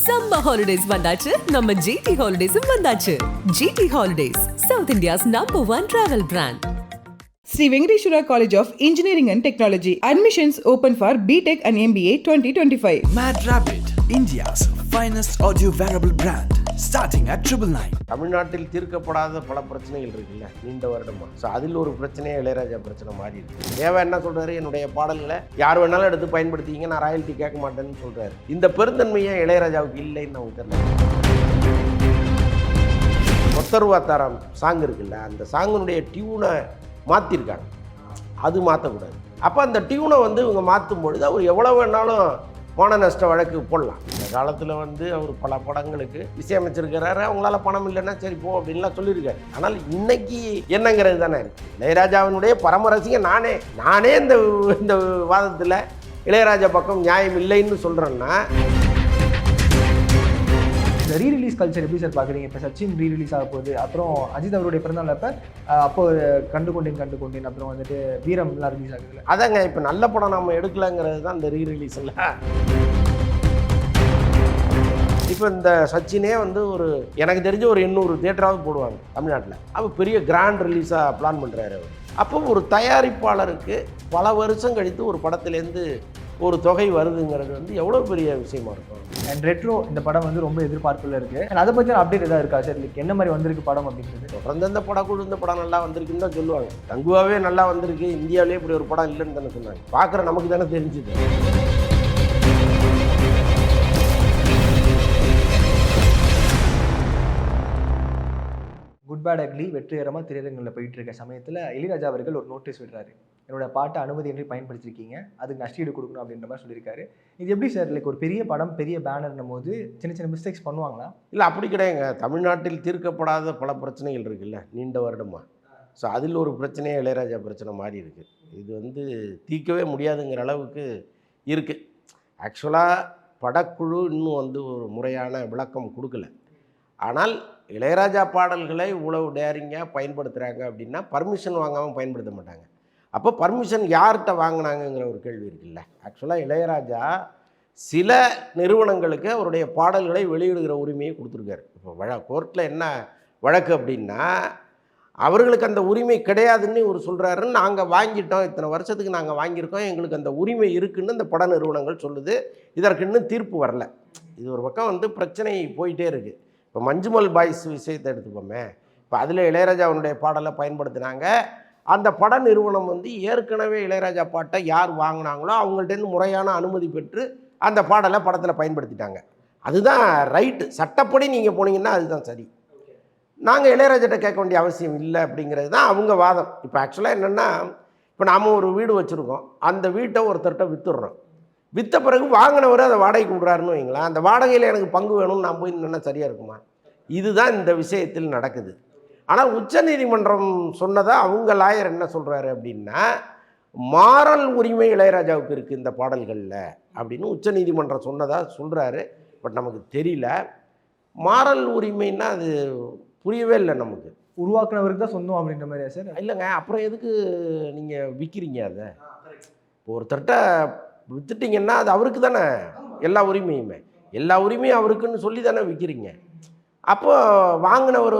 Summer holidays வந்தாச்சு நம்ம GT Holidays வந்தாச்சு. GT Holidays, South India's #1 travel brand. Sri Venkateshwara College of Engineering and Technology. Admissions open for BTech and MBA 2025. Mad Rabbit, India's finest audio wearable brand, starting at 999. தமிழ்நாட்டில் தீர்க்கப்படாத பல பிரச்சனைகள் இருக்குல்ல நீண்ட வருடமா. So அதில் ஒரு பிரச்சனையே இளையராஜா பிரச்சனை மாறி இருக்கு. தேவா என்ன சொல்றாரு, என்னுடைய பாடல்களை யார் வேணாலும் எடுத்து பயன்படுத்திங்க, நான் ராயல்ட்டி கேட்க மாட்டேன்னு சொல்றாரு. இந்த பெருந்தன்மையை இளையராஜாவுக்கு இல்லைன்னு நமக்கு தெரியல. ஒத்தருவாத்தாரம் சாங் இருக்குல்ல, அந்த சாங்கினுடைய டியூனை மாற்றிருக்காங்க, அது மாற்றக்கூடாது. அப்போ அந்த டியூனை இவங்க மாற்றும் பொழுது அவர் எவ்வளோ வேணாலும் பண நஷ்ட வழக்கு போடலாம். இந்த காலத்தில் அவர் பல படங்களுக்கு இசையமைச்சிருக்கிறாரு, அவங்களால பணம் இல்லைன்னா சரி போ அப்படின்லாம் சொல்லியிருக்காரு. ஆனால் இன்னைக்கு என்னங்கிறது தானே இருக்கு. இளையராஜாவினுடைய பரம ரசிகன் நானே இந்த வாதத்தில் இளையராஜா பக்கம் நியாயம் இல்லைன்னு சொல்கிறேன்னா, இந்த ரீரிலீஸ் கல்ச்சர் எப்படி சார் பார்க்குறீங்க? இப்போ சச்சின் ரீரிலீஸ் ஆக போகுது, அப்புறம் அஜித் அவருடைய பிறந்தநாள் அப்போ கண்டு கொண்டேன், அப்புறம் வீரம்லாம் ரிலீஸ் ஆகுதுல்ல. அதாங்க இப்போ நல்ல படம் நம்ம எடுக்கலைங்கிறது தான் இந்த ரீரிலீஸ் இல்லை. இப்போ இந்த சச்சினே ஒரு எனக்கு தெரிஞ்ச ஒரு 800 தியேட்டராவது போடுவாங்க தமிழ்நாட்டில். அப்போ பெரிய கிராண்ட் ரிலீஸாக பிளான் பண்ணுறாரு அவர். அப்போ ஒரு தயாரிப்பாளருக்கு பல வருஷம் கழித்து ஒரு படத்துலேருந்து ஒரு தொகை வருதுங்கிறது எவ்வளோ பெரிய விஷயமா இருக்கும். அண்ட் ரெட்ரோ இந்த படம் ரொம்ப எதிர்பார்ப்பில் இருக்குது. அண்ட் அதை பற்றி அப்டேட் எதாவது இருக்கா சார்? என்ன மாதிரி வந்திருக்கு படம் அப்படின்றது? தொடர்ந்து இந்த படக்குழு இந்த படம் நல்லா வந்திருக்குன்னு தான் சொல்லுவாங்க. தங்குவாவே நல்லா வந்திருக்கு, இந்தியாவிலே இப்படி ஒரு படம் இல்லைன்னு தானே சொன்னாங்க. பார்க்குற நமக்கு தானே தெரிஞ்சுது. குட் பேட் அக்லி வெற்றிகரமாக திரையரங்களில் போயிட்டு இருக்க சமயத்தில் இளையராஜா அவர்கள் ஒரு நோட்டீஸ் விடுறாரு, என்னோட பாட்டை அனுமதியின்றி பயன்படுத்திருக்கீங்க, அதுக்கு நஷ்டீடு கொடுக்கணும் அப்படின்ற மாதிரி சொல்லியிருக்காரு. இது எப்படி சார், ஒரு பெரிய படம் பெரிய பேனர்னும் போது சின்ன சின்ன மிஸ்டேக்ஸ் பண்ணுவாங்களா? இல்லை அப்படி கிடையாதுங்க. தமிழ்நாட்டில் தீர்க்கப்படாத பல பிரச்சனைகள் இருக்குல்ல நீண்ட வருடமாக. ஸோ அதில் ஒரு பிரச்சனையே இளையராஜா பிரச்சனை மாறி இருக்குது. இது தீர்க்கவே முடியாதுங்கிற அளவுக்கு இருக்குது. ஆக்சுவலாக படக்குழு இன்னும் ஒரு முறையான விளக்கம் கொடுக்கல. ஆனால் இளையராஜா பாடல்களை இவ்வளவு டேரிங்காக பயன்படுத்துகிறாங்க அப்படின்னா பர்மிஷன் வாங்காமல் பயன்படுத்த மாட்டாங்க. அப்போ பர்மிஷன் யார்கிட்ட வாங்கினாங்கங்கிற ஒரு கேள்வி இருக்குல்ல. ஆக்சுவலாக இளையராஜா சில நிறுவனங்களுக்கு அவருடைய பாடல்களை வெளியிடுகிற உரிமையை கொடுத்துருக்காரு. இப்போ கோர்ட்டில் என்ன வழக்கு அப்படின்னா, அவர்களுக்கு அந்த உரிமை கிடையாதுன்னு ஒரு சொல்கிறாருன்னு, நாங்கள் வாங்கிட்டோம், இத்தனை வருஷத்துக்கு நாங்கள் வாங்கியிருக்கோம், எங்களுக்கு அந்த உரிமை இருக்குதுன்னு இந்த பட நிறுவனங்கள் சொல்லுது. இதற்கு இன்னும் தீர்ப்பு வரல. இது ஒரு பக்கம் பிரச்சனை போயிட்டே இருக்குது. இப்போ மஞ்சுமல் பாய்ஸ் விஷயத்தை எடுத்துப்போமே, இப்போ அதில் இளையராஜாவுடைய பாடலை பயன்படுத்தினாங்க. அந்த பட நிறுவனம் ஏற்கனவே இளையராஜா பாட்டை யார் வாங்கினாங்களோ அவங்கள்ட்டேருந்து முறையான அனுமதி பெற்று அந்த பாடலை படத்தில் பயன்படுத்திட்டாங்க. அதுதான் ரைட்டு. சட்டப்படி நீங்கள் போனீங்கன்னா அதுதான் சரி. நாங்கள் இளையராஜாட்ட கேட்க வேண்டிய அவசியம் இல்லை அப்படிங்கிறது தான் அவங்க வாதம். இப்போ ஆக்சுவலாக என்னென்னா, இப்போ நாம் ஒரு வீடு வச்சுருக்கோம், அந்த வீட்டை ஒருத்தர்கிட்ட விற்றுடுறோம். விற்ற பிறகு வாங்கினவர் அதை வாடகைக்கு விடுறாருன்னு வைங்களேன், அந்த வாடகையில் எனக்கு பங்கு வேணும்னு நான் போய் நின்னா சரியாக இருக்குமா? இதுதான் இந்த விஷயத்தில் நடக்குது. ஆனால் உச்சநீதிமன்றம் சொன்னதா அவங்க லாயர் என்ன சொல்கிறாரு அப்படின்னா, மாரல் உரிமை இளையராஜாவுக்கு இருக்குது இந்த பாடல்களில் அப்படின்னு உச்சநீதிமன்றம் சொன்னதாக சொல்கிறாரு. பட் நமக்கு தெரியல மாரல் உரிமைன்னா அது புரியவே இல்லை நமக்கு. உருவாக்குனவருக்கு தான் சொந்தம் அப்படின்ற மாதிரியா சார்? இல்லைங்க, அப்புறம் எதுக்கு நீங்கள் விற்கிறீங்க? அதை இப்போ ஒருத்தர்கிட்ட விற்றுட்டிங்கன்னா அது அவருக்கு தானே எல்லா உரிமையும் அவருக்குன்னு சொல்லி தானே விற்கிறீங்க. அப்போ வாங்கினவர்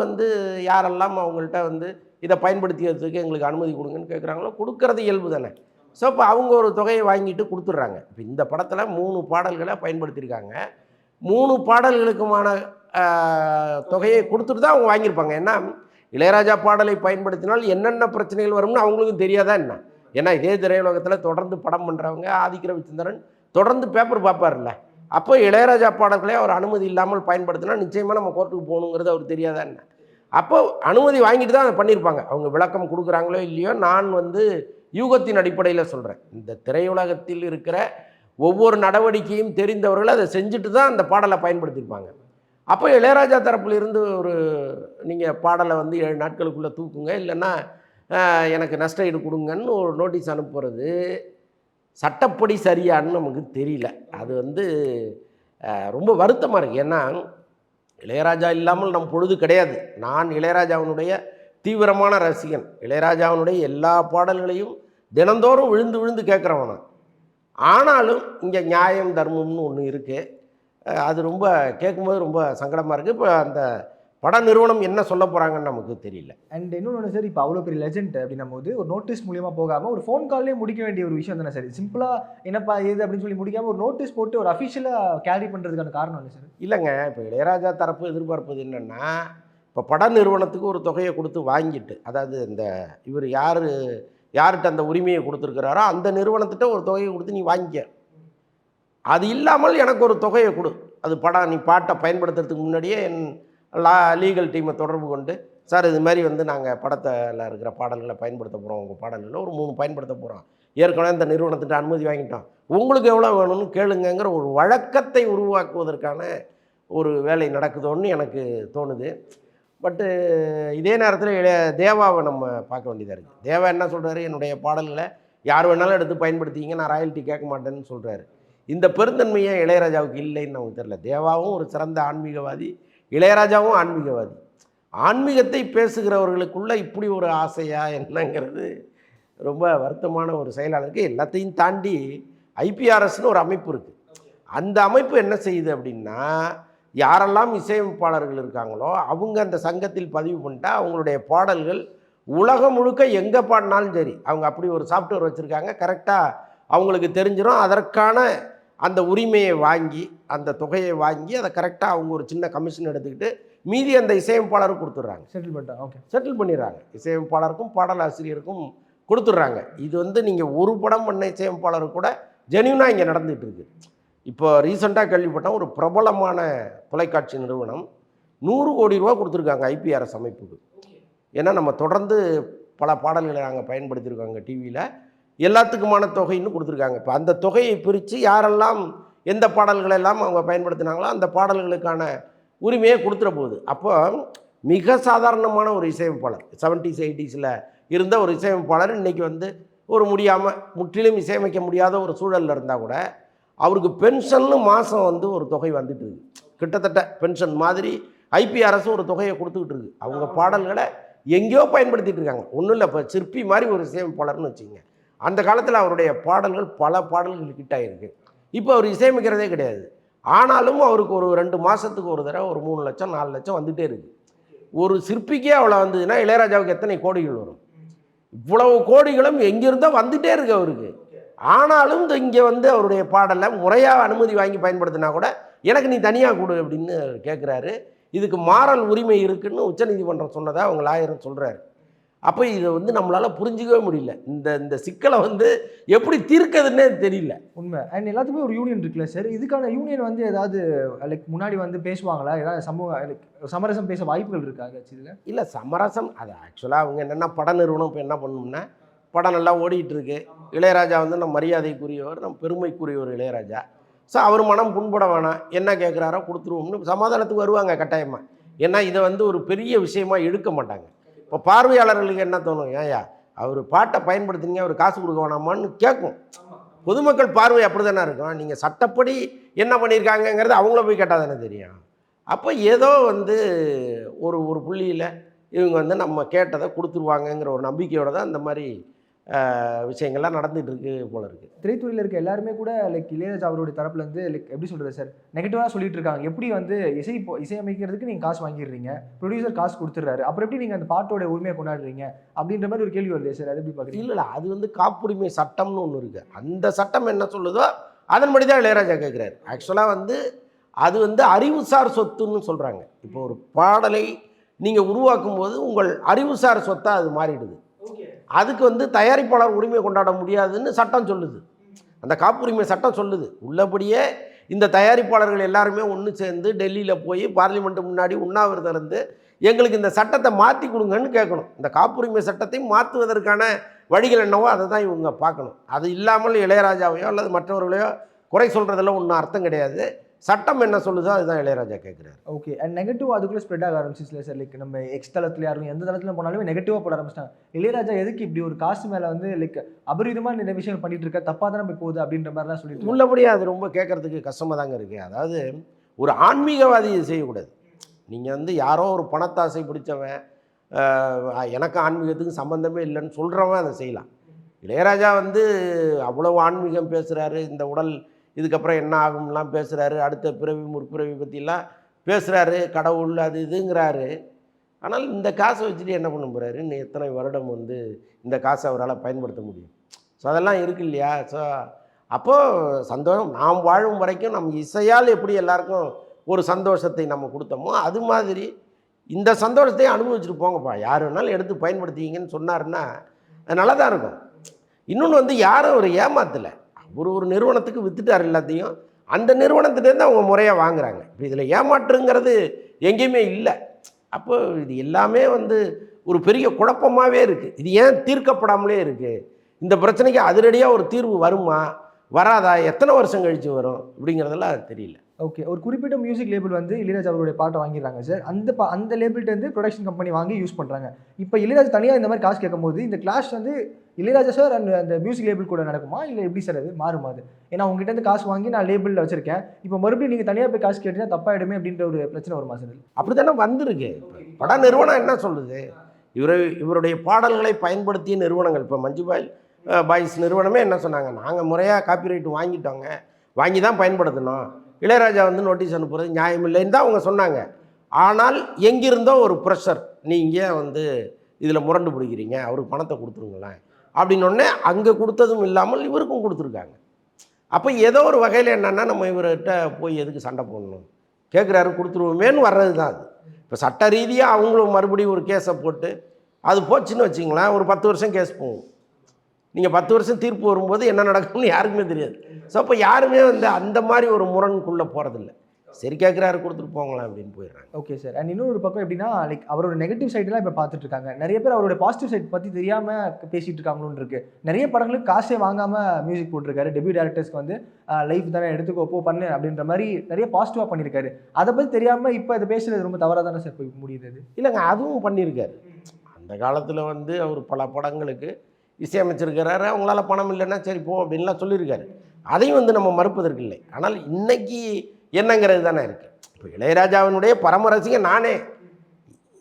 யாரெல்லாம் அவங்கள்ட்ட இதை பயன்படுத்திக்கிறதுக்கு எங்களுக்கு அனுமதி கொடுங்கன்னு கேட்குறாங்களோ கொடுக்கறது இயல்பு தானே. ஸோ இப்போ அவங்க ஒரு தொகையை வாங்கிட்டு கொடுத்துட்றாங்க. இப்போ இந்த படத்தில் 3 பாடல்களை பயன்படுத்தியிருக்காங்க. 3 பாடல்களுக்குமான தொகையை கொடுத்துட்டு தான் அவங்க வாங்கியிருப்பாங்க. ஏன்னா இளையராஜா பாடலை பயன்படுத்தினால் என்னென்ன பிரச்சனைகள் வரும்னு அவங்களுக்கும் தெரியாதா என்ன? ஏன்னா இதே திரையுலகத்தில் தொடர்ந்து படம் பண்ணுறவங்க ஆதிக்க ரவிச்சந்திரன் தொடர்ந்து பேப்பர் பார்ப்பார்ல. அப்போ இளையராஜா பாடல்களே அவர் அனுமதி இல்லாமல் பயன்படுத்தினா நிச்சயமாக நம்ம கோர்ட்டுக்கு போகணுங்கிறது அவர் தெரியாதா என்ன? அப்போ அனுமதி வாங்கிட்டு தான் அதை பண்ணியிருப்பாங்க. அவங்க விளக்கம் கொடுக்குறாங்களோ இல்லையோ, நான் யூகத்தின் அடிப்படையில் சொல்கிறேன். இந்த திரையுலகத்தில் இருக்கிற ஒவ்வொரு நடவடிக்கையும் தெரிந்தவர்கள் அதை செஞ்சுட்டு தான் அந்த பாடலை பயன்படுத்தியிருப்பாங்க. அப்போ இளையராஜா தரப்பில் இருந்து நீங்கள் பாடலை 7 நாட்களுக்குள்ளே தூக்குங்க, இல்லைன்னா எனக்கு நஷ்ட ஈடு கொடுங்கன்னு ஒரு நோட்டீஸ் அனுப்புறது சட்டப்படி சரியான்னு நமக்கு தெரியல. அது ரொம்ப வருத்தமாக இருக்குது. ஏன்னா இளையராஜா இல்லாமல் நம் பொழுது கிடையாது. நான் இளையராஜாவினுடைய தீவிரமான ரசிகன். இளையராஜாவினுடைய எல்லா பாடல்களையும் தினந்தோறும் விழுந்து கேட்குறவன். ஆனாலும் இங்கே நியாயம் தர்மம்னு ஒன்று இருக்குது. அது ரொம்ப கேட்கும்போது ரொம்ப சங்கடமாக இருக்குது. இப்போ அந்த பட நிறுவனம் என்ன சொல்ல போகிறாங்கன்னு நமக்கு தெரியல. அண்ட் இன்னொன்று சார், இப்போ அவ்வளோ பெரிய லெஜெண்ட் அப்படின்னும் போது ஒரு நோட்டீஸ் மூலியமாக போகாமல் ஒரு ஃபோன் கால்லேயே முடிக்க வேண்டிய ஒரு விஷயம் தானே சார். சிம்பிளாக என்னப்பா ஏது அப்படின்னு சொல்லி முடிக்காமல் ஒரு நோட்டீஸ் போட்டு ஒரு அஃபிஷியலாக கேரி பண்ணுறதுக்கான காரணம் என்ன சார்? இல்லைங்க, இப்போ இளையராஜா தரப்பு எதிர்பார்ப்பது என்னென்னா, இப்போ பட நிறுவனத்துக்கு ஒரு தொகையை கொடுத்து வாங்கிட்டு, அதாவது இந்த இவர் யார்கிட்ட அந்த உரிமையை கொடுத்துருக்கிறாரோ அந்த நிறுவனத்திட்ட ஒரு தொகையை கொடுத்து நீ வாங்கிக்க, அது இல்லாமல் எனக்கு ஒரு தொகையை கொடு, அது நீ பாட்டை பயன்படுத்துறதுக்கு முன்னாடியே என் லீகல் டீமை தொடர்பு கொண்டு, சார் இது மாதிரி வந்து நாங்கள் படத்தில் இருக்கிற பாடல்களை பயன்படுத்த போகிறோம், உங்கள் பாடல்களில் ஒரு 3 பயன்படுத்த போகிறோம், ஏற்கனவே இந்த நிறுவனத்திட்ட அனுமதி வாங்கிட்டோம், உங்களுக்கு எவ்வளோ வேணும்னு கேளுங்கிற ஒரு வழக்கத்தை உருவாக்குவதற்கான ஒரு வேலை நடக்குதோன்னு எனக்கு தோணுது. பட்டு இதே நேரத்தில் தேவாவை நம்ம பார்க்க வேண்டியதாக இருக்குது. தேவா என்ன சொல்கிறாரு, என்னுடைய பாடல்களை யார் வேணாலும் எடுத்து பயன்படுத்திங்க, நான் ராயல்ட்டி கேட்க மாட்டேன்னு சொல்கிறாரு. இந்த பெருந்தன்மையை இளையராஜாவுக்கு இல்லைன்னு நமக்கு தெரியல. தேவாவும் ஒரு சிறந்த ஆன்மீகவாதி, இளையராஜாவும் ஆன்மீகவாதி. ஆன்மீகத்தை பேசுகிறவர்களுக்குள்ள இப்படி ஒரு ஆசையா என்னங்கிறது ரொம்ப வருத்தமான ஒரு செயலாக இருக்குது. எல்லாத்தையும் தாண்டி ஐபிஆர்எஸ்னு ஒரு அமைப்பு இருக்குது. அந்த அமைப்பு என்ன செய்யுது அப்படின்னா, யாரெல்லாம் இசையமைப்பாளர்கள் இருக்காங்களோ அவங்க அந்த சங்கத்தில் பதிவு பண்ணிட்டா அவங்களுடைய பாடல்கள் உலகம் முழுக்க எங்கே பாடினாலும் சரி, அவங்க அப்படி ஒரு சாஃப்ட்வேர் வச்சுருக்காங்க, கரெக்டாக அவங்களுக்கு தெரிஞ்சிடும். அதற்கான அந்த உரிமையை வாங்கி, அந்த தொகையை வாங்கி, அதை கரெக்டாக அவங்க ஒரு சின்ன கமிஷன் எடுத்துக்கிட்டு மீதி அந்த இசையமைப்பாளருக்கு கொடுத்துட்றாங்க. செட்டில் பண்ணிடுறாங்க. இசையமைப்பாளருக்கும் பாடலாசிரியருக்கும் கொடுத்துட்றாங்க. இது வந்து நீங்கள் ஒரு படம் பண்ண இசையமைப்பாளருக்கு கூட ஜென்யூனாக இங்கே நடந்துகிட்டு இருக்குது. இப்போ ரீசெண்டாக கேள்விப்பட்டோம், ஒரு பிரபலமான தொலைக்காட்சி நிறுவனம் 100 கோடி ரூபா கொடுத்துருக்காங்க ஐபிஆர்எஸ் அமைப்புக்கு. ஏன்னா நம்ம தொடர்ந்து பல பாடல்களை நாங்கள் பயன்படுத்தியிருக்காங்க டிவியில், எல்லாத்துக்குமான தொகைன்னு கொடுத்துருக்காங்க. இப்போ அந்த தொகையை பிரித்து யாரெல்லாம் எந்த பாடல்களெல்லாம் அவங்க பயன்படுத்தினாங்களோ அந்த பாடல்களுக்கான உரிமையை கொடுத்துட போகுது. அப்போ மிக சாதாரணமான ஒரு இசையமைப்பாளர், 70s 80s இருந்த ஒரு இசையமைப்பாளர் இன்றைக்கி வந்து ஒரு முடியாமல் முற்றிலும் இசையமைக்க முடியாத ஒரு சூழலில் இருந்தால் கூட அவருக்கு பென்ஷன்னு மாதம் வந்து ஒரு தொகை வந்துட்டு இருக்கு. கிட்டத்தட்ட பென்ஷன் மாதிரி ஐபிஆர்எஸ் ஒரு தொகையை கொடுத்துக்கிட்டு இருக்கு. அவங்க பாடல்களை எங்கேயோ பயன்படுத்திகிட்டு இருக்காங்க. ஒன்றும் இல்லை, இப்போ சிற்பி மாதிரி ஒரு இசையமைப்பாளர்னு வச்சுங்க, அந்த காலத்தில் அவருடைய பாடல்கள் பல பாடல்கள் ஹிட் ஆகிருக்கு. இப்போ அவர் இசையமைக்கிறதே கிடையாது. ஆனாலும் அவருக்கு ஒரு 2 மாதத்துக்கு ஒரு தடவை ஒரு 3 லட்சம் 4 லட்சம் வந்துகிட்டே இருக்குது. ஒரு சிற்பிக்கே அவ்வளோ வந்ததுன்னா இளையராஜாவுக்கு எத்தனை கோடிகள் வரும்? இவ்வளவு கோடிகளும் எங்கிருந்தோ வந்துகிட்டே இருக்கு அவருக்கு. ஆனாலும் இங்கே வந்து அவருடைய பாடலை முறையாக அனுமதி வாங்கி பயன்படுத்தினா கூட எனக்கு நீ தனியாக கொடு அப்படின்னு கேட்குறாரு. இதுக்கு மாறல் உரிமை இருக்குதுன்னு உச்சநீதிமன்றம் சொன்னதாக அவங்க லாயரும் சொல்கிறாரு. அப்போ இதை வந்து நம்மளால் புரிஞ்சிக்கவே முடியல. இந்த சிக்கலை வந்து எப்படி தீர்க்கிறதுன்னே தெரியல. உண்மை. அண்ட் எல்லாத்துக்குமே ஒரு யூனியன் இருக்குல்ல சார், இதுக்கான யூனியன் வந்து ஏதாவது லைக் முன்னாடி வந்து பேசுவாங்களா? ஏதாவது சமரசம் பேச வாய்ப்புகள் இருக்கா இதில்? இல்லை, சமரசம் அது ஆக்சுவலாக அவங்க என்னென்னா, பட நிறுவனம் இப்போ என்ன பண்ணணும்னா, படம் நல்லா ஓடிட்டு இருக்கு, இளையராஜா வந்து நம்ம மரியாதைக்குரியவர், நம்ம பெருமைக்குரியவர் இளையராஜா. ஸோ அவர் மனம் புண்பட வேணாம், என்ன கேட்குறாரோ கொடுத்துருவோம்னு சமாதானத்துக்கு வருவாங்க கட்டாயமாக. ஏன்னா இதை வந்து ஒரு பெரிய விஷயமா எடுக்க மாட்டாங்க. இப்போ பார்வையாளர்களுக்கு என்ன தோணும், ஏயா அவர் பாட்டை பயன்படுத்துனீங்க, அவர் காசு கொடுக்க வேணாமான்னு கேட்கும். பொதுமக்கள் பார்வை அப்படி தானே இருக்கும். நீங்கள் சட்டப்படி என்ன பண்ணியிருக்காங்கங்கிறது அவங்கள போய் கேட்டால் தானே தெரியும். அப்போ ஏதோ வந்து ஒரு புள்ளியில் இவங்க வந்து நம்ம கேட்டதை கொடுத்துருவாங்கங்கிற ஒரு நம்பிக்கையோடு தான் இந்த மாதிரி விஷயங்கள்லாம் நடந்துகிட்டு இருக்கு போல இருக்குது. திரைத்துறையில் இருக்க எல்லாருமே கூட லைக் இளையராஜா அவருடைய தரப்புலேருந்து லைக் எப்படி சொல்கிறது சார், நெகட்டிவாக சொல்லிட்டு இருக்காங்க. எப்படி வந்து இசையமைக்கிறதுக்கு நீங்கள் காசு வாங்கிடுறீங்க, ப்ரொடியூசர் காசு கொடுத்துட்றாரு, அப்புறம் எப்படி நீங்கள் அந்த பாட்டோட உரிமையை கொண்டாடுறீங்க அப்படின்ற மாதிரி ஒரு கேள்வி வருது சார். அது எப்படி பார்க்குறீங்க? இல்லை, அது வந்து காப்புரிமை சட்டம்னு ஒன்று இருக்குது. அந்த சட்டம் என்ன சொல்லுதோ அதன்படி தான் இளையராஜா கேட்குறாரு. ஆக்சுவலாக வந்து அது வந்து அறிவுசார் சொத்துன்னு சொல்கிறாங்க. இப்போ ஒரு பாடலை நீங்கள் உருவாக்கும் போது உங்கள் அறிவுசார் சொத்தாக அது மாறிடுது. அதுக்கு வந்து தயாரிப்பாளர் உரிமை கொண்டாட முடியாதுன்னு சட்டம் சொல்லுது. அந்த காப்புரிமை சட்டம் சொல்லுது. உள்ளபடியே இந்த தயாரிப்பாளர்கள் எல்லாருமே ஒன்று சேர்ந்து டெல்லியில் போய் பார்லிமெண்ட்டு முன்னாடி உண்ணாவிரதம் இருந்து எங்களுக்கு இந்த சட்டத்தை மாற்றி கொடுங்கன்னு கேட்கணும். இந்த காப்புரிமை சட்டத்தை மாற்றுவதற்கான வழிகள் என்னவோ அதை தான் இவங்க பார்க்கணும். அது இல்லாமல் இளையராஜாவையோ அல்லது மற்றவர்களையோ குறை சொல்கிறதுல ஒன்றும் அர்த்தம் கிடையாது. சட்டம் என்ன சொல்லுதோ அதுதான் இளையராஜா கேட்குறாரு. ஓகே. அண்ட் நெகட்டிவ் அதுக்குள்ளே ஸ்ப்ரெட் ஆக ஆரம்பிச்சிச்சு சார். லைக் நம்ம எக்ஸ் தளத்தில் யாரும் எந்த தளத்தில் போனாலுமே நெகட்டிவாக போட ஆரம்பிச்சிட்டாங்க. இளையராஜா எதுக்கு இப்படி ஒரு காசு மேலே வந்து லைக் அபரிதமாக நிறைய விஷயங்கள் பண்ணிட்டு இருக்க, தப்பாக தான் நம்ம போகுது அப்படின்ற மாதிரிலாம் சொல்லிட்டு உள்ளபடியே அது ரொம்ப கேட்குறதுக்கு கஷ்டமாக தாங்க இருக்குது. அதாவது ஒரு ஆன்மீகவாதி செய்யக்கூடாது. நீங்கள் வந்து யாரோ ஒரு பணத்தாசை பிடிச்சவன், எனக்கு ஆன்மீகத்துக்கு சம்மந்தமே இல்லைன்னு சொல்கிறவன் அதை செய்யலாம். இளையராஜா வந்து அவ்வளோ ஆன்மீகம் பேசுகிறாரு, இந்த உடல் இதுக்கப்புறம் என்ன ஆகும்லாம் பேசுகிறாரு, அடுத்த பிறவி முற்பிறவி பற்றிலாம் பேசுகிறாரு, கடவுள் அது இதுங்கிறாரு. ஆனால் இந்த காசை வச்சுட்டு என்ன பண்ண போகிறாரு? இன்னும் எத்தனை வருடம் வந்து இந்த காசை அவரால் பயன்படுத்த முடியும்? ஸோ அதெல்லாம் இருக்கு இல்லையா? ஸோ அப்போது சந்தோஷம், நாம் வாழும் வரைக்கும் நம்ம இசையால் எப்படி எல்லாருக்கும் ஒரு சந்தோஷத்தை நம்ம கொடுத்தோமோ அது மாதிரி இந்த சந்தோஷத்தை அனுபவிச்சுட்டு போங்கப்பா, யார் வேணாலும் எடுத்து பயன்படுத்திங்கன்னு சொன்னாருன்னா அது நல்லா தான் இருக்கும். இன்னொன்று வந்து யாரும் ஒரு ஏமாத்தலை, ஒரு நிறுவனத்துக்கு விற்றுட்டார் எல்லாத்தையும், அந்த நிறுவனத்துலேருந்து அவங்க முறையாக வாங்குறாங்க. இப்போ இதில் ஏமாற்றுங்கிறது எங்கேயுமே இல்லை. அப்போ இது எல்லாமே வந்து ஒரு பெரிய குழப்பமாகவே இருக்குது. இது ஏன் தீர்க்கப்படாமலே இருக்குது? இந்த பிரச்சனைக்கு அதிரடியாக ஒரு தீர்வு வருமா வராதா, எத்தனை வருஷம் கழித்து வரும் அப்படிங்கிறதெல்லாம் தெரியல. ஓகே, ஒரு குறிப்பிட்ட மியூசிக் லேபிள் வந்து இளையராஜா அவருடைய பாட்டை வாங்கிடுறாங்க சார். அந்த லேபிள்கிட்ட வந்து ப்ரொடக்ஷன் கம்பெனி வாங்கி யூஸ் பண்ணுறாங்க. இப்போ இளையராஜா தனியாக இந்த மாதிரி காசு கேட்கும்போது இந்த கிளாஷ் வந்து இளையராஜா சார் அந்த மியூசிக் லேபிள் கூட நடக்குமா, இல்லை எப்படி சார் அது மாறுமா? அது ஏன்னா உங்ககிட்ட இருந்து காசு வாங்கி நான் லேபிளில் வச்சிருக்கேன், இப்போ மறுபடியும் நீங்கள் தனியாக போய் காசு கேட்டீங்கன்னா தப்பாயிடுமே அப்படின்ற ஒரு பிரச்சனை வருமா சார்? அப்படி தானே வந்திருக்கு. பட நிறுவனம் என்ன சொல்லுது, இவருடைய பாடல்களை பயன்படுத்திய நிறுவனங்கள், இப்போ மஞ்சுபாய் பாய்ஸ் நிறுவனமே என்ன சொன்னாங்க, நாங்கள் முறையாக காப்பிரைட் வாங்கிட்டோங்க, வாங்கி தான் பயன்படுத்தணும், இளையராஜா வந்து நோட்டீஸ் அனுப்புறது நியாயம் இல்லைன்னு தான் அவங்க சொன்னாங்க. ஆனால் எங்கிருந்தோ ஒரு ப்ரெஷர், நீங்கள் வந்து இதில் முரண்டு பிடிக்கிறீங்க, அவருக்கு பணத்தை கொடுத்துருங்களேன் அப்படின்னொடனே அங்கே கொடுத்ததும் இல்லாமல் இவருக்கும் கொடுத்துருக்காங்க. அப்போ ஏதோ ஒரு வகையில் என்னென்னா நம்ம இவர்கிட்ட போய் எதுக்கு சண்டை போடணும், கேட்குறாரு கொடுத்துருவோமேன்னு வர்றது தான் அது. இப்போ சட்ட ரீதியாக அவங்களும் மறுபடியும் ஒரு கேஸை போட்டு அது போச்சுன்னு வச்சிங்களேன், ஒரு 10 வருஷம் கேஸ் போகும். நீங்கள் 10 வருஷம் தீர்ப்பு வரும்போது என்ன நடக்கும்னு யாருக்குமே தெரியாது. ஸோ அப்போ யாருமே வந்து அந்த மாதிரி ஒரு முரணுக்குள்ளே போகிறதில்ல. சரி கேட்குறாரு கொடுத்துட்டு போங்களேன் அப்படின்னு போயிடுறாங்க. Okay sir. அண்ட் இன்னொரு பக்கம் எப்படின்னா, லைக் அவரோட நெகட்டிவ் சைடெலாம் இப்போ பார்த்துட்டு இருக்காங்க. நிறைய பேர் அவரோட பாசிட்டிவ் சைட் பற்றி தெரியாமல் பேசிகிட்டு இருக்காங்களோன்னு இருக்குது. நிறைய படங்களுக்கு காசே வாங்காமல் மியூசிக் போட்டிருக்காரு. டெபியூ டேரக்டர்ஸ்க்கு வந்து லைஃப் தானே எடுத்துக்கோ பண்ணு அப்படின்ற மாதிரி நிறைய பாசிட்டிவாக பண்ணியிருக்காரு. அதை பற்றி தெரியாமல் இப்போ அதை பேசுகிறது ரொம்ப தவறாக தானே சார் போய் முடியுது? இல்லைங்க, அதுவும் பண்ணியிருக்காரு. அந்த காலத்தில் வந்து அவர் பல படங்களுக்கு இசையமைச்சிருக்கிறாரு, அவங்களால பணம் இல்லைன்னா சரி போ அப்படின்லாம் சொல்லியிருக்காரு. அதையும் வந்து நம்ம மறுப்பதற்கு இல்லை. ஆனால் இன்னைக்கு என்னங்கிறது தானே இருக்குது. இப்போ இளையராஜாவினுடைய பரம ரசிகன்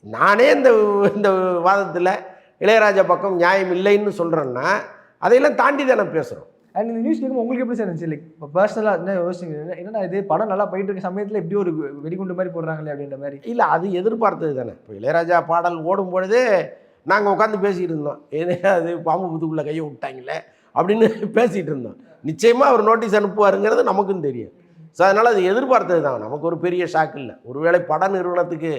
நானே இந்த வாதத்தில் இளையராஜா பக்கம் நியாயம் இல்லைன்னு சொல்கிறேன்னா அதையெல்லாம் தாண்டி தானே பேசுகிறோம். அண்ட் இந்த நியூஸ் கேட்கும் உங்களுக்கு எப்படி சார் இருந்துச்சு? லைக் பர்சனலாக என்ன யோசிச்சுங்க, என்னன்னா இது படம் நல்லா போயிட்டு இருக்க சமயத்தில் எப்படி ஒரு வெடிகுண்டு மாதிரி போடுறாங்களே அப்படின்ற மாதிரி? இல்லை, அது எதிர்பார்த்தது தானே. இப்போ இளையராஜா பாடல் ஓடும் பொழுதே நாங்கள் உட்காந்து பேசிகிட்டு இருந்தோம், ஏன்னா அது பாம்பு புத்துக்குள்ளே கையை விட்டாங்களே அப்படின்னு பேசிகிட்டு இருந்தோம். நிச்சயமாக அவர் நோட்டீஸ் அனுப்புவாருங்கிறது நமக்கும் தெரியும். ஸோ அதனால் அது எதிர்பார்த்தது தான், நமக்கு ஒரு பெரிய ஷாக் இல்லை. ஒருவேளை பட நிறுவனத்துக்கு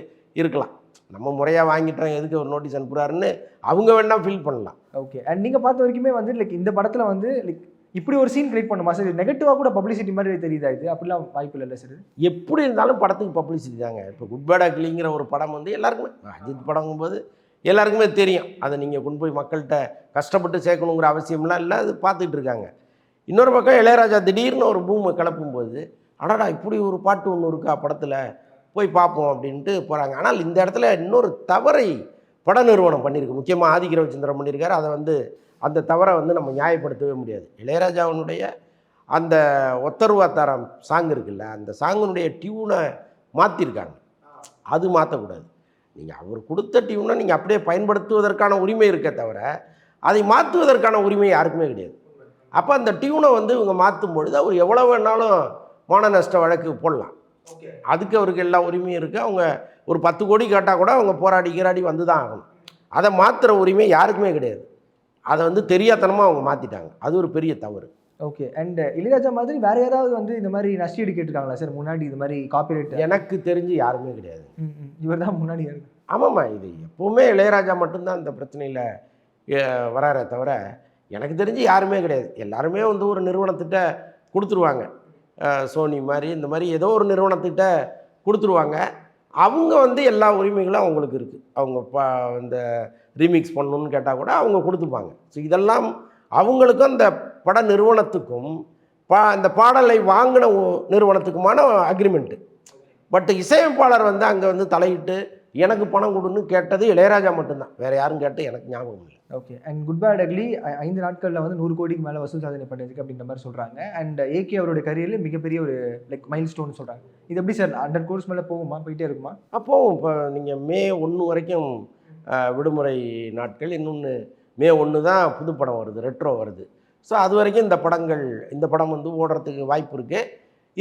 இருக்கலாம், நம்ம முறையாக வாங்கிட்டோம் எதுக்கு ஒரு நோட்டீஸ் அனுப்புகிறாருன்னு அவங்க வேணால் ஃபீல் பண்ணலாம். ஓகே. அண்ட் நீங்கள் பார்த்த வரைக்குமே வந்து லைக் இந்த படத்தில் வந்து லைக் இப்படி ஒரு சீன் கிரியேட் பண்ணுமா சார்? நெகட்டிவாக கூட பப்ளிசிட்டி மாதிரி தெரியுதா இது? அப்படிலாம் வாய்ப்பு இல்லை சார்? எப்படி இருந்தாலும் படத்துக்கு பப்ளிசிட்டி தாங்க. இப்போ குட் பேட் அக்லிங்கிற ஒரு படம் வந்து எல்லாருக்குமே, அஜித் படங்கும்போது எல்லாருக்குமே தெரியும், அதை நீங்கள் கொண்டு போய் மக்கள்கிட்ட கஷ்டப்பட்டு சேர்க்கணுங்கிற அவசியம்லாம் இல்லை, அது பார்த்துட்டு இருக்காங்க. இன்னொரு பக்கம் இளையராஜா திடீர்னு ஒரு பூமை கிளப்பும்போது அடடா இப்படி ஒரு பாட்டு ஒன்று இருக்கா படத்தில், போய் பார்ப்போம் அப்படின்ட்டு போகிறாங்க. ஆனால் இந்த இடத்துல இன்னொரு தவறை பட நிறுவனம் பண்ணியிருக்கு, முக்கியமாக ஆதிக்க ரவிச்சந்திரன் பண்ணியிருக்காரு. அதை வந்து அந்த தவறை வந்து நம்ம நியாயப்படுத்தவே முடியாது. இளையராஜாவினுடைய அந்த ஒத்தருவாத்தாரம் சாங் இருக்குல்ல, அந்த சாங்கினுடைய டியூனை மாற்றிருக்காங்க, அது மாற்றக்கூடாது. நீங்கள் அவர் கொடுத்த டியூனை நீங்கள் அப்படியே பயன்படுத்துவதற்கான உரிமை இருக்க தவிர அதை மாற்றுவதற்கான உரிமை யாருக்குமே கிடையாது. அப்போ அந்த டியூனை வந்து இவங்க மாற்றும் பொழுது அவர் எவ்வளோ வேணாலும் மான நஷ்ட வழக்கு போடலாம், அதுக்கு அவருக்கு எல்லா உரிமையும் இருக்குது. அவங்க ஒரு 10 கோடி கேட்டால் கூட அவங்க போராடி வந்து தான் ஆகணும். அதை மாற்றுற உரிமை யாருக்குமே கிடையாது. அதை வந்து தெரியாதனமாக அவங்க மாற்றிட்டாங்க, அது ஒரு பெரிய தவறு. ஓகே. அண்ட் இளையராஜா மாதிரி வேற யாராவது வந்து இந்த மாதிரி நஷ்டீடு கேட்டிருக்காங்களா சார் முன்னாடி? இது மாதிரி காப்பிரைட் எனக்கு தெரிஞ்சு யாருமே கிடையாது. இவர் தான் முன்னாடி. ஆமாம்மா, இது எப்போவுமே இளையராஜா மட்டும்தான் இந்த பிரச்சனையில் வராரே தவிர எனக்கு தெரிஞ்சு யாருமே கிடையாது. எல்லாருமே வந்து ஒரு நிறுவனத்திட்ட கொடுத்துருவாங்க, சோனி மாதிரி இந்த மாதிரி ஏதோ ஒரு நிறுவனத்திட்ட கொடுத்துருவாங்க. அவங்க வந்து எல்லா உரிமைகளும் அவங்களுக்கு இருக்குது. அவங்க இந்த ரீமிக்ஸ் பண்ணணுன்னு கேட்டால் கூட அவங்க கொடுத்துப்பாங்க. ஸோ இதெல்லாம் அவங்களுக்கும் அந்த பட நிறுவனத்துக்கும் இந்த பாடலை வாங்கின நிறுவனத்துக்குமான அக்ரிமெண்ட்டு. பட் இசையமைப்பாளர் வந்து அங்கே வந்து தலையிட்டு எனக்கு பணம் கொடுன்னு கேட்டது இளையராஜா மட்டும்தான், வேறு யாரும் கேட்டு எனக்கு ஞாபகம் இல்லை. Okay. And good bad ugly 5 நாட்களில் வந்து 100 கோடிக்கு மேலே வசூல் சாதனை பண்ணியிருக்கு அப்படின்ற மாதிரி சொல்கிறாங்க. அண்ட் ஏகே அவருடைய கரியரில் மிகப்பெரிய ஒரு லைக் மைல் ஸ்டோன் சொல்கிறாங்க. இது எப்படி சார் 100 கோடி மேலே போகுமா, போயிட்டே இருக்குமா? அப்போது இப்போ நீங்கள் மே 1 வரைக்கும் விடுமுறை நாட்கள், இன்னொன்று மே 1 தான் புதுப்படம் வருது, ரெட்ரோ வருது. ஸோ அது வரைக்கும் இந்த படம் வந்து ஓடுறதுக்கு வாய்ப்பு இருக்குது.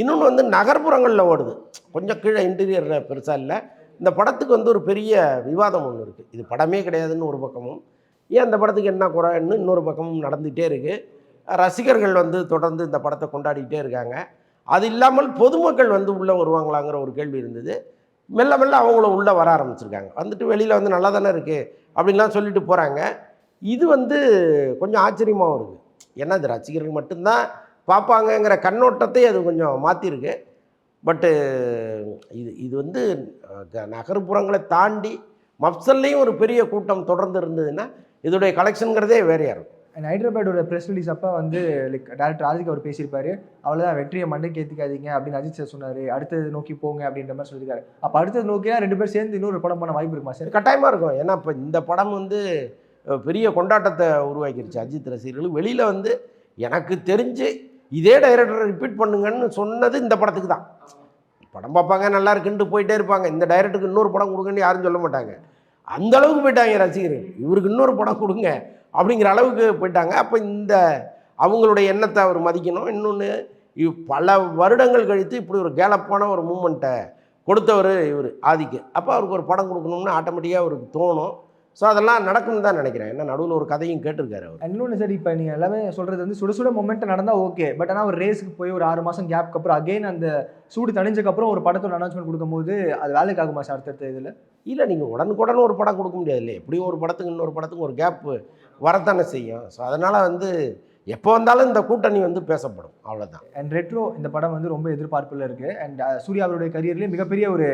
இன்னொன்று வந்து நகர்ப்புறங்களில் ஓடுது, கொஞ்சம் கீழே இன்டீரியரில் பெருசாக இல்லை. இந்த படத்துக்கு வந்து ஒரு பெரிய விவாதம் ஒன்று இருக்குது. இது படமே கிடையாதுன்னு ஒரு பக்கமும், ஏன் இந்த படத்துக்கு என்ன குறைன்னு இன்னொரு பக்கமும் நடந்துகிட்டே இருக்குது. ரசிகர்கள் வந்து தொடர்ந்து இந்த படத்தை கொண்டாடிக்கிட்டே இருக்காங்க. அது இல்லாமல் பொதுமக்கள் வந்து உள்ளே வருவாங்களாங்கிற ஒரு கேள்வி இருந்தது. மெல்ல மெல்ல அவங்களும் உள்ளே வர ஆரம்பிச்சிருக்காங்க. வந்துட்டு வெளியில் வந்து நல்லா தானே இருக்குது அப்படின்லாம் சொல்லிட்டு போகிறாங்க. இது வந்து கொஞ்சம் ஆச்சரியமாகவும் இருக்குது. ஏன்னா இது ரசிகர்கள் மட்டும்தான் பார்ப்பாங்கங்கிற கண்ணோட்டத்தை அது கொஞ்சம் மாற்றிருக்கு. பட்டு இது வந்து நகர்ப்புறங்களை தாண்டி மப்சல்லையும் ஒரு பெரிய கூட்டம் தொடர்ந்து இருந்ததுன்னா இதோடைய கலெக்ஷனுங்கிறதே வேறையாக இருக்கும். அண்ட் ஹைதராபாடோட ப்ரெஸ் ரிலீஸ் அப்போ வந்து லைக் டேரக்டர் ராஜிக் அவர் பேசியிருப்பாரு, அவ்வளோதான் வெற்றியை மண்டைக்கு ஏற்றிக்காதீங்க அப்படின்னு அஜித் சார் சொன்னார். அடுத்தது நோக்கி போங்க அப்படின்ற மாதிரி சொல்லியிருக்காரு. அப்போ அடுத்தது நோக்கினா 2 பேர் சேர்ந்து இன்னொரு படம் பண்ண வாய்ப்பு இருக்குமா சார்? கட்டாயமாக இருக்கும். ஏன்னா இப்போ இந்த படம் வந்து பெரிய கொண்டாட்டத்தை உருவாக்கிருச்சு அஜித் ரசிகர்கள். வெளியில் வந்து எனக்கு தெரிஞ்சு இதே டைரக்டரை ரிப்பீட் பண்ணுங்கன்னு சொன்னது இந்த படத்துக்கு தான். படம் பார்ப்பாங்க, நல்லா இருக்குன்ட்டு போயிட்டே இருப்பாங்க. இந்த டைரக்டருக்கு இன்னொரு படம் கொடுங்கன்னு யாரும் சொல்ல மாட்டாங்க. அந்த அளவுக்கு போயிட்டாங்க ரசிகர்கள், இவருக்கு இன்னொரு படம் கொடுங்க அப்படிங்கிற அளவுக்கு போயிட்டாங்க. அப்போ இந்த அவங்களுடைய எண்ணத்தை அவர் மதிக்கணும். இன்னொன்று பல வருடங்கள் கழித்து இப்படி ஒரு கேலப்பான ஒரு மூமெண்ட்டை கொடுத்தவர் இவர் ஆதிக்கு. அப்போ அவருக்கு ஒரு படம் கொடுக்கணும்னு ஆட்டோமேட்டிக்காக அவருக்கு தோணும். ஸோ அதெல்லாம் நடக்கும்னு தான் நினைக்கிறேன். ஏன்னா நடுவில் ஒரு கதையும் கேட்டிருக்காரு அவர். இன்னொன்று சார், இப்போ நீங்கள் எல்லாமே சொல்கிறது வந்து சுட சுட மொமெண்ட்டு நடந்தால் ஓகே, பட் ஆனால் ஒரு ரேஸுக்கு போய் ஒரு 6 மாதம் கேப்க்கு அப்புறம் அகெயின் அந்த சூடு தணிஞ்சக்கப்புறம் ஒரு படத்தோட அனௌன்ஸ்மெண்ட் கொடுக்கும்போது அது வேலைக்கு ஆகுமா சார் அடுத்தடுத்த இதில்? இல்லை, நீங்கள் உடனுக்குடன் ஒரு படம் கொடுக்க முடியாது இல்லை. எப்படியும் ஒரு படத்துக்கு இன்னொரு படத்துக்கு ஒரு கேப்பு வரத்தானே செய்யும். ஸோ அதனால் வந்து எப்போ வந்தாலும் இந்த கூட்டணி வந்து பேசப்படும், அவ்வளோதான். அண்ட் ரெட்ரோ இந்த படம் வந்து ரொம்ப எதிர்பார்ப்பில் இருக்குது. அண்ட் சூர்யா அவருடைய கரியர்லேயே மிகப்பெரிய ஒரு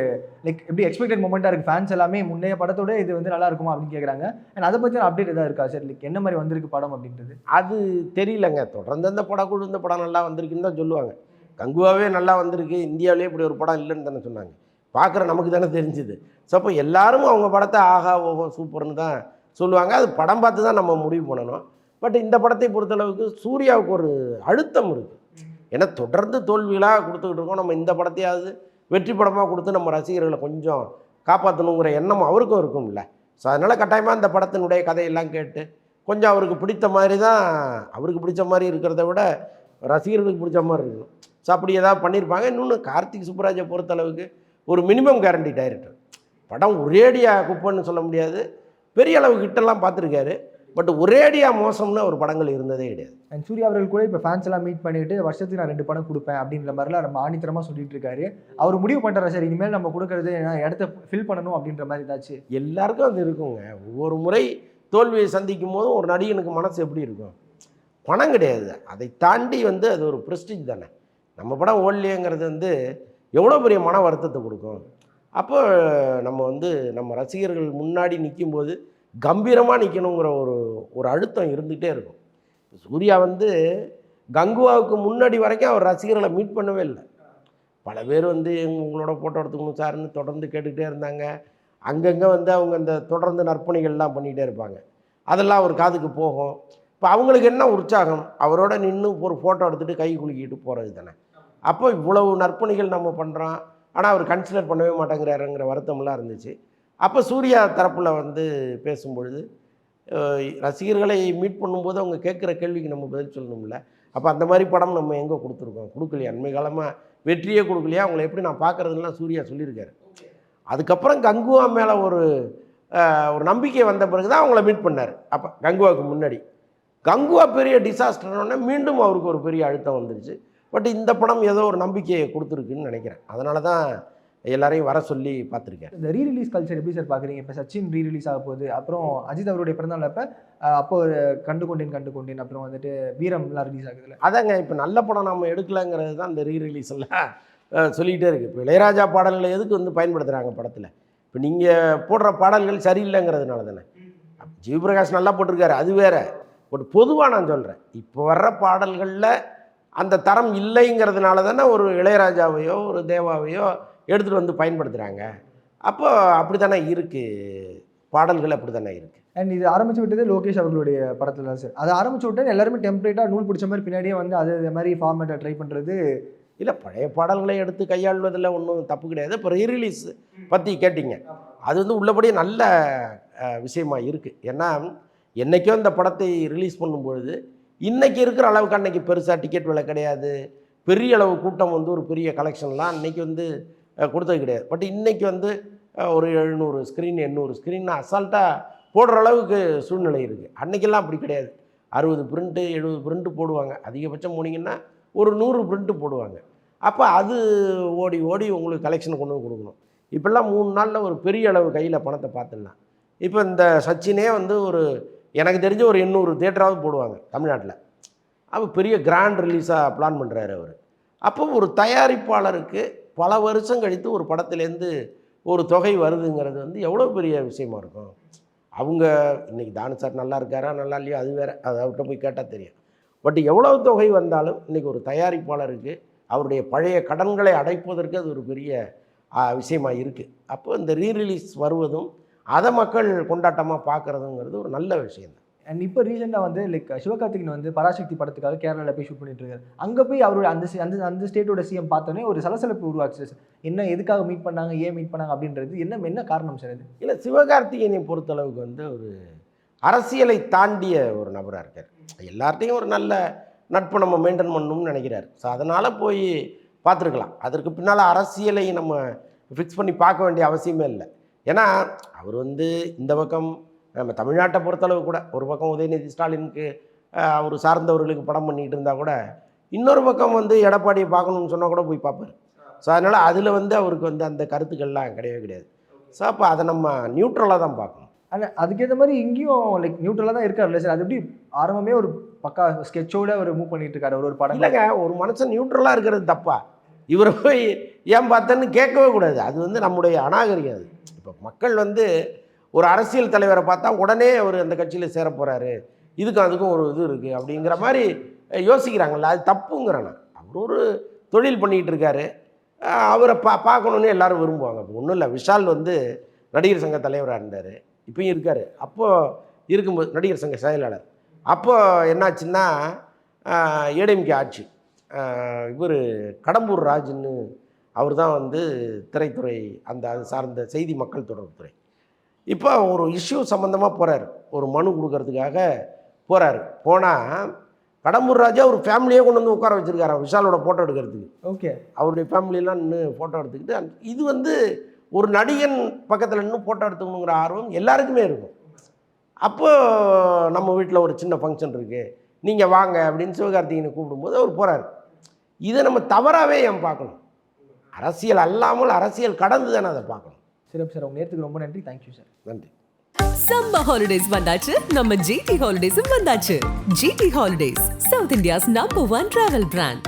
லைக் எப்படி எக்ஸ்பெக்டட் மொமெண்ட்டாக இருக்குது. ஃபேன்ஸ் எல்லாமே முன்னைய படத்தோட இது வந்து நல்லா இருக்குமா அப்படின்னு கேட்குறாங்க. அண்ட் அதை பற்றி அப்டேட் எதாவது இருக்கா சார்? லைக் என்ன மாதிரி வந்திருக்கு படம் அப்படின்றது? அது தெரியலங்க. தொடர்ந்து இந்த படக்குழு இந்த படம் நல்லா வந்திருக்குன்னு தான் சொல்லுவாங்க. கங்குவாவே நல்லா வந்திருக்கு, இந்தியாவிலே இப்படி ஒரு படம் இல்லைன்னு தானே சொன்னாங்க. பார்க்குற நமக்கு தானே தெரிஞ்சுது. ஸோ அப்போ எல்லாரும் அவங்க படத்தை ஆஹா ஓஹோ சூப்பர்னு தான் சொல்லுவாங்க. அது படம் பார்த்து தான் நம்ம முடிவு பண்ணணும். பட் இந்த படத்தை பொறுத்தளவுக்கு சூர்யாவுக்கு ஒரு அழுத்தம் இருக்குது. ஏன்னா தொடர்ந்து தோல்விகளாக கொடுத்துக்கிட்டு இருக்கோம். நம்ம இந்த படத்தையாவது வெற்றி படமாக கொடுத்து நம்ம ரசிகர்களை கொஞ்சம் காப்பாற்றணுங்கிற எண்ணம் அவருக்கும் இருக்கும்ல. ஸோ அதனால் கட்டாயமாக இந்த படத்தினுடைய கதையெல்லாம் கேட்டு கொஞ்சம் அவருக்கு பிடித்த மாதிரி தான், அவருக்கு பிடிச்ச மாதிரி இருக்கிறத விட ரசிகர்களுக்கு பிடிச்ச மாதிரி இருக்கணும். ஸோ அப்படி ஏதாவது பண்ணியிருப்பாங்க. இன்னொன்று கார்த்திக் சுப்புராஜை பொறுத்தளவுக்கு ஒரு மினிமம் கேரண்டி டைரக்டர். படம் ஒரேடியாக குப்பைன்னு சொல்ல முடியாது, பெரிய அளவு கிட்டெல்லாம் பார்த்துருக்காரு. பட் ஒரேடியாக மோசம்னு ஒரு படங்கள் இருந்ததே கிடையாது. அண்ட் சூர்யா அவர்கள் கூட இப்போ ஃபேன்ஸ் எல்லாம் மீட் பண்ணிட்டு வருஷத்துக்கு நான் 2 படம் கொடுப்பேன் அப்படின்ற மாதிரிலாம் ரொம்ப ஆணித்தரமாக சொல்லிட்டு இருக்காரு. அவர் முடிவு பண்ணுறாரு சார் இனிமேல் நம்ம கொடுக்கறது இடத்த ஃபில் பண்ணணும் அப்படின்ற மாதிரி ஏதாச்சும்? எல்லாருக்கும் அது இருக்குங்க. ஒவ்வொரு முறை தோல்வியை சந்திக்கும் போதும் ஒரு நடிகனுக்கு மனசு எப்படி இருக்கும்? பணம் கிடையாது, அதை தாண்டி வந்து அது ஒரு ப்ரெஸ்டீஜ் தானே. நம்ம படம் ஓடலையேங்கிறது வந்து எவ்வளோ பெரிய மன வருத்தத்தை கொடுக்கும். அப்போ நம்ம வந்து நம்ம ரசிகர்கள் முன்னாடி நிற்கும்போது கம்பீரமாக நிற்கணுங்கிற ஒரு அழுத்தம் இருந்துகிட்டே இருக்கும். சூர்யா வந்து கங்குவாவுக்கு முன்னாடி வரைக்கும் அவர் ரசிகர்களை மீட் பண்ணவே இல்லை. பல பேர் வந்து உங்களோட ஃபோட்டோ எடுத்துக்கணும் சார்னு தொடர்ந்து கேட்டுக்கிட்டே இருந்தாங்க. அங்கங்கே வந்து அவங்க அந்த தொடர்ந்து நற்பணிகள்லாம் பண்ணிகிட்டே இருப்பாங்க. அதெல்லாம் அவர் காதுக்கு போகும். இப்போ அவங்களுக்கு என்ன உற்சாகம், அவரோட நின்று ஒரு ஃபோட்டோ எடுத்துகிட்டு கை குலுக்கிட்டு போகிறது தானே. அப்போ இவ்வளவு நற்பணிகள் நம்ம பண்ணுறோம், ஆனால் அவர் கன்சிடர் பண்ணவே மாட்டேங்கிறாருங்கிற வருத்தம்லாம் இருந்துச்சு. அப்போ சூர்யா தரப்பில் வந்து பேசும்பொழுது ரசிகர்களை மீட் பண்ணும்போது அவங்க கேட்குற கேள்விக்கு நம்ம பதில் சொல்லணும்ல. அப்போ அந்த மாதிரி படம் நம்ம எங்கே கொடுத்துருக்கோம்? கொடுக்கலையா? அண்மை காலமாக வெற்றியே கொடுக்கலையா? அவங்கள எப்படி நான் பார்க்குறதுலாம் சூர்யா சொல்லியிருக்காரு. அதுக்கப்புறம் கங்குவா மேலே ஒரு நம்பிக்கை வந்த பிறகு தான் அவங்கள மீட் பண்ணார். அப்போ கங்குவாவுக்கு முன்னாடி கங்குவா பெரிய டிசாஸ்டர்னோடனே மீண்டும் அவருக்கு ஒரு பெரிய அழுத்தம் வந்துருச்சு. பட் இந்த படம் ஏதோ ஒரு நம்பிக்கையை கொடுத்துருக்குன்னு நினைக்கிறேன். அதனால தான் எல்லாரையும் வர சொல்லி பார்த்துருக்கேன். இந்த ரீரிலீஸ் கல்ச்சர் எப்படி சார் பார்க்குறீங்க? இப்போ சச்சின் ரீரிலீஸ் ஆக போகுது, அப்புறம் அஜித் அவருடைய பிறந்தநாள் அப்போ ஒரு கண்டு கொண்டேன், அப்புறம் வந்துட்டு வீரம்லாம் ரிலீஸ் ஆகுதுல்ல. அதாங்க இப்போ நல்ல படம் நம்ம எடுக்கலாங்கிறது தான் இந்த ரீரிலீஸ் எல்லாம் சொல்லிகிட்டே இருக்குது. இப்போ இளையராஜா பாடல்களை எதுக்கு வந்து பயன்படுத்துகிறாங்க படத்தில்? இப்போ நீங்கள் போடுற பாடல்கள் சரியில்லைங்கிறதுனால தானே. ஜிவிபிரகாஷ் நல்லா போட்டிருக்காரு, அது வேறு. பட் பொதுவாக நான் சொல்கிறேன், இப்போ வர்ற பாடல்களில் அந்த தரம் இல்லைங்கிறதுனால தானே ஒரு இளையராஜாவையோ ஒரு தேவாவையோ எடுத்துகிட்டு வந்து பயன்படுத்துகிறாங்க. அப்போ அப்படி தானே இருக்குது, பாடல்கள் அப்படி தானே இருக்குது. அண்ட் இது ஆரம்பிச்சு விட்டது லோகேஷ் அவர்களுடைய படத்தில் தான் சார். அதை ஆரம்பிச்சு விட்டு எல்லாருமே டெம்ப்ளேட்டாக நூல் பிடிச்ச மாதிரி பின்னாடியே வந்து அது மாதிரி ஃபார்மேட்டை ட்ரை பண்ணுறது. இல்லை, பழைய பாடல்களை எடுத்து கையாள்வதில் ஒன்றும் தப்பு கிடையாது. இப்போ ரீரிலீஸ் பற்றி கேட்டிங்க, அது வந்து உள்ளபடியே நல்ல விஷயமா இருக்குது. ஏன்னா என்றைக்கோ இந்த படத்தை ரிலீஸ் பண்ணும்பொழுது இன்றைக்கி இருக்கிற அளவுக்கு அன்றைக்கி பெருசாக டிக்கெட் விலை கிடையாது, பெரிய அளவு கூட்டம் வந்து ஒரு பெரிய கலெக்ஷன்லாம் அன்றைக்கி வந்து கொடுத்தது கிடையாது. பட் இன்றைக்கி வந்து ஒரு 700 ஸ்க்ரீன் 800 ஸ்க்ரீன் அசால்ட்டாக போடுற அளவுக்கு சூழ்நிலை இருக்குது. அன்றைக்கெல்லாம் அப்படி கிடையாது. 60 பிரிண்ட்டு 70 பிரிண்ட்டு போடுவாங்க. அதிகபட்சம் போனீங்கன்னா ஒரு 100 பிரிண்ட்டு போடுவாங்க. அப்போ அது ஓடி ஓடி உங்களுக்கு கலெக்ஷனை கொண்டு வந்து கொடுக்கணும். இப்போல்லாம் 3 நாளில் ஒரு பெரிய அளவு கையில் பணத்தை பார்த்துடலாம். இப்போ இந்த சச்சினே வந்து ஒரு எனக்கு தெரிஞ்ச ஒரு 800 தியேட்டராவது போடுவாங்க தமிழ்நாட்டில். அப்போ பெரிய கிராண்ட் ரிலீஸாக பிளான் பண்ணுறாரு அவர். அப்போ ஒரு தயாரிப்பாளருக்கு பல வருஷம் கழித்து ஒரு படத்துலேருந்து ஒரு தொகை வருதுங்கிறது வந்து எவ்வளோ பெரிய விஷயமா இருக்கும். அவங்க இன்றைக்கி தானு சார் நல்லா இருக்காரா நல்லா இல்லையா அது வேறு, அது அவர்கிட்ட போய் கேட்டால் தெரியும். பட் எவ்வளவு தொகை வந்தாலும் இன்றைக்கி ஒரு தயாரிப்பாளருக்கு அவருடைய பழைய கடன்களை அடைப்பதற்கு அது ஒரு பெரிய விஷயமாக இருக்குது. அப்போ இந்த ரீரிலீஸ் வருவதும் அதை மக்கள் கொண்டாட்டமாக பார்க்குறதுங்கிறது ஒரு நல்ல விஷயந்தான். அண்ட் இப்போ ரீசெண்டாக வந்து லைக் சிவகார்த்திகேயன் வந்து பராசக்தி படத்துக்காக கேரளாவில் போய் ஷூட் பண்ணிட்டு இருக்காரு. அங்கே போய் அவரோட அந்த ஸ்டேட்டோட சிஎம் பார்த்தோன்னே ஒரு சலசலப்பு உருவாச்சு சார். என்ன எதுக்காக மீட் பண்ணாங்க, ஏன் மீட் பண்ணாங்க அப்படின்றது என்ன காரணம் சார் அது? இல்லை, சிவகார்த்திகேயனை பொறுத்தளவுக்கு வந்து ஒரு அரசியலை தாண்டிய ஒரு நபராக இருக்கார். எல்லார்ட்டையும் ஒரு நல்ல நட்பு நம்ம மெயின்டைன் பண்ணணும்னு நினைக்கிறார். ஸோ அதனால் போய் பார்த்துருக்கலாம். அதற்கு பின்னால் அரசியலை நம்ம ஃபிக்ஸ் பண்ணி பார்க்க வேண்டிய அவசியமே இல்லை. ஏன்னா அவர் வந்து இந்த பக்கம் நம்ம தமிழ்நாட்டை பொறுத்தளவு கூட ஒரு பக்கம் உதயநிதி ஸ்டாலினுக்கு அவர் சார்ந்தவர்களுக்கு படம் பண்ணிகிட்டு இருந்தால் கூட இன்னொரு பக்கம் வந்து எடப்பாடியை பார்க்கணுன்னு சொன்னால் கூட போய் பார்ப்பார். ஸோ அதனால் அதில் வந்து அவருக்கு வந்து அந்த கருத்துக்கள்லாம் கிடையவே கிடையாது. ஸோ அப்போ அதை நம்ம நியூட்ரலாக தான் பார்க்கணும். ஆனால் அதுக்கேற்ற மாதிரி இங்கேயும் லைக் நியூட்ரலாக தான் இருக்காருல்ல சார். அது எப்படி ஆரம்பமே ஒரு பக்கா ஸ்கெட்சோட அவர் மூவ் பண்ணிட்டு இருக்காரு ஒரு படம். இல்லைங்க, ஒரு மனுஷன் நியூட்ரலாக இருக்கிறது தப்பா? இவரை போய் ஏன் பார்த்தேன்னு கேட்கவே கூடாது. அது வந்து நம்முடைய அநாகரிகம். அது இப்போ மக்கள் வந்து ஒரு அரசியல் தலைவரை பார்த்தா உடனே அவர் அந்த கட்சியில் சேர போகிறாரு, இதுக்கும் அதுக்கும் ஒரு இது இருக்குது அப்படிங்கிற மாதிரி யோசிக்கிறாங்கல்ல, அது தப்புங்கிறேன். அவர் ஒரு தொழில் பண்ணிகிட்டு இருக்காரு, அவரை பார்க்கணுன்னு எல்லோரும் விரும்புவாங்க. இப்போ ஒன்றும் இல்லை, விஷால் வந்து நடிகர் சங்க தலைவராக இருந்தார், இப்பயும் இருக்கார். அப்போது இருக்கும்போது நடிகர் சங்க செயலாளர். அப்போது என்னாச்சுன்னா ஏடிஎம்கே ஆட்சி, இவர் கடம்பூர் ராஜுன்னு அவர் தான் வந்து திரைத்துறை அந்த அது சார்ந்த செய்தி மக்கள் தொடர்புத்துறை. இப்போ ஒரு இஷ்யூ சம்மந்தமாக போகிறார், ஒரு மனு கொடுக்கறதுக்காக போகிறாரு. போனால் கடம்பூர் ராஜா ஒரு ஃபேமிலியே கொண்டு வந்து உட்கார வச்சுருக்காராம் விஷாலோட ஃபோட்டோ எடுக்கிறதுக்கு. ஓகே, அவருடைய ஃபேமிலியெலாம் நின்று ஃபோட்டோ எடுத்துக்கிட்டு, இது வந்து ஒரு நடிகன் பக்கத்தில் நின்று ஃபோட்டோ எடுத்துக்கணுங்கிற ஆர்வம் எல்லாருக்குமே இருக்கும். அப்போது நம்ம வீட்டில் ஒரு சின்ன ஃபங்க்ஷன் இருக்குது, நீங்கள் வாங்க அப்படின்னு சிவகார்த்திகேயனை கூப்பிடும்போது அவர் போகிறார். இதை நம்ம தவறாகவே ஏன் பார்க்கணும்? அரசியல் அல்லாமல் அரசியல் கடந்து தானே அதை பார்க்கணும். சிறப்பு சார், உங்கள் நேரத்துக்கு ரொம்ப நன்றி. Thank you sir. நன்றி. சம்மர் ஹாலிடேஸ் வந்தாச்சு, நம்ம ஜிடி ஹாலிடேஸும் வந்தாச்சு. GT holidays, South India's #1 travel brand.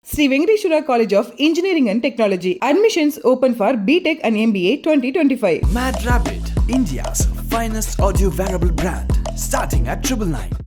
Sri Venkateshwara College of Engineering and Technology. Admissions open for BTech and MBA 2025. Mad Rabbit, India's finest audio wearable brand, starting at 999.